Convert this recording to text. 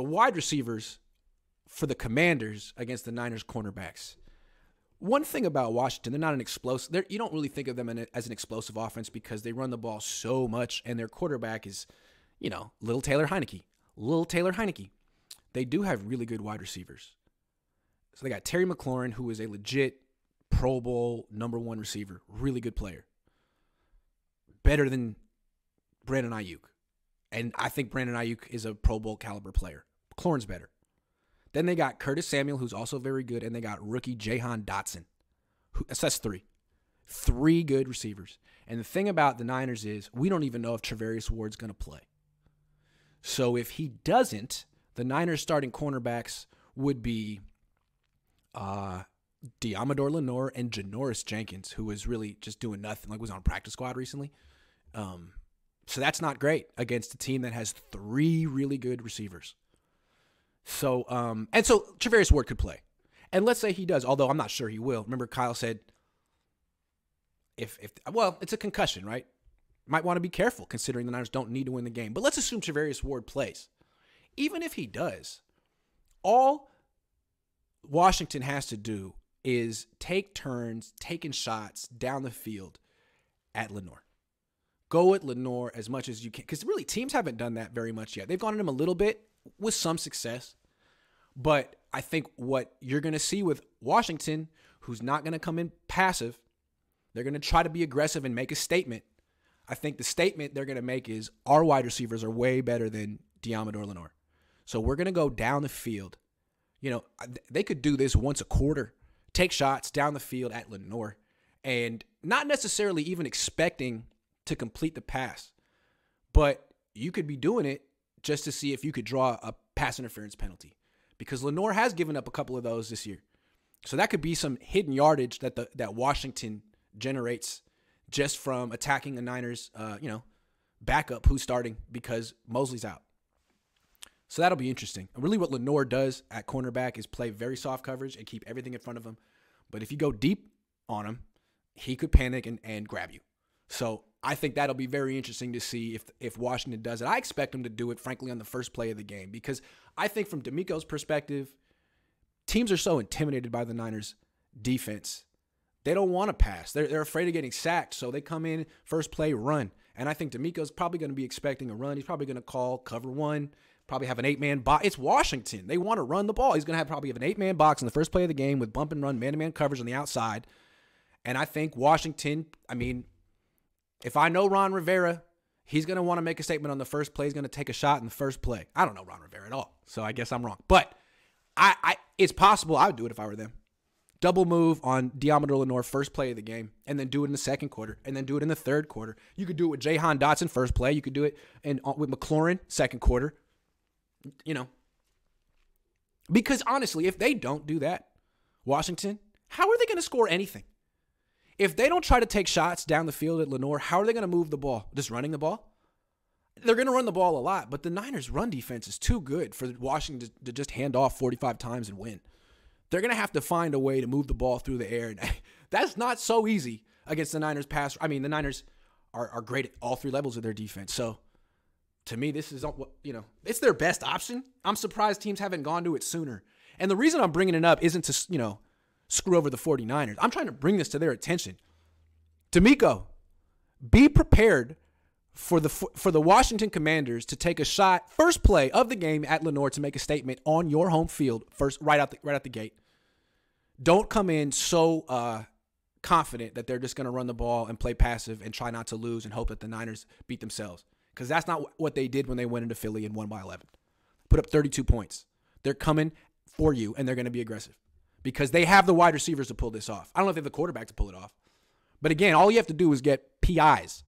the wide receivers for the Commanders against the Niners cornerbacks. One thing about Washington, they're not an explosive. You don't really think of them as an explosive offense because they run the ball so much, and their quarterback is, little Taylor Heineke. They do have really good wide receivers. So they got Terry McLaurin, who is a legit Pro Bowl #1 receiver, really good player. Better than Brandon Ayuk. And I think Brandon Ayuk is a Pro Bowl caliber player. McLaurin's better. Then they got Curtis Samuel, who's also very good, and they got rookie Jahan Dotson. That's three. Three good receivers. And the thing about the Niners is we don't even know if Travarius Ward's going to play. So if he doesn't, the Niners starting cornerbacks would be Diamador Lenore and Janoris Jenkins, who was really just doing nothing, like was on practice squad recently. So that's not great against a team that has three really good receivers. So Travarius Ward could play. And let's say he does, although I'm not sure he will. Remember Kyle said it's a concussion, right? Might want to be careful considering the Niners don't need to win the game. But let's assume Travarius Ward plays. Even if he does, all Washington has to do is take turns, taking shots down the field at Lenore. Go at Lenore as much as you can. Because really, teams haven't done that very much yet. They've gone at him a little bit with some success. But I think what you're going to see with Washington, who's not going to come in passive, they're going to try to be aggressive and make a statement. I think the statement they're going to make is our wide receivers are way better than Diamador Lenore. So we're going to go down the field. They could do this once a quarter, take shots down the field at Lenore, and not necessarily even expecting to complete the pass. But you could be doing it just to see if you could draw a pass interference penalty. Because Lenore has given up a couple of those this year. So that could be some hidden yardage that Washington generates just from attacking the Niners, backup who's starting because Mosley's out. So that'll be interesting. And really what Lenore does at cornerback is play very soft coverage and keep everything in front of him. But if you go deep on him, he could panic and grab you. So I think that'll be very interesting to see if Washington does it. I expect him to do it, frankly, on the first play of the game because I think from D'Amico's perspective, teams are so intimidated by the Niners' defense. They don't want to pass. They're afraid of getting sacked, so they come in, first play, run. And I think D'Amico's probably going to be expecting a run. He's probably going to call cover one, probably have an 8-man box. It's Washington. They want to run the ball. He's going to probably have an 8-man box in the first play of the game with bump and run, man-to-man coverage on the outside. And I think Washington, if I know Ron Rivera, he's going to want to make a statement on the first play. He's going to take a shot in the first play. I don't know Ron Rivera at all, so I guess I'm wrong. But it's possible I would do it if I were them. Double move on Diamador Lenore first play of the game, and then do it in the second quarter, and then do it in the third quarter. You could do it with Jahan Dotson first play. You could do it with McLaurin second quarter. Because honestly, if they don't do that, Washington, how are they going to score anything? If they don't try to take shots down the field at Lenore, how are they going to move the ball? Just running the ball? They're going to run the ball a lot, but the Niners' run defense is too good for Washington to just hand off 45 times and win. They're going to have to find a way to move the ball through the air. And that's not so easy against the Niners pass. The Niners are great at all three levels of their defense. So to me, this is, it's their best option. I'm surprised teams haven't gone to it sooner. And the reason I'm bringing it up isn't to, screw over the 49ers. I'm trying to bring this to their attention. D'Amico, be prepared for the Washington Commanders to take a shot, first play of the game at Lenore to make a statement on your home field, first right out the gate. Don't come in so confident that they're just going to run the ball and play passive and try not to lose and hope that the Niners beat themselves. Because that's not what they did when they went into Philly and won by 11. Put up 32 points. They're coming for you, and they're going to be aggressive. Because they have the wide receivers to pull this off. I don't know if they have the quarterback to pull it off. But again, all you have to do is get PIs.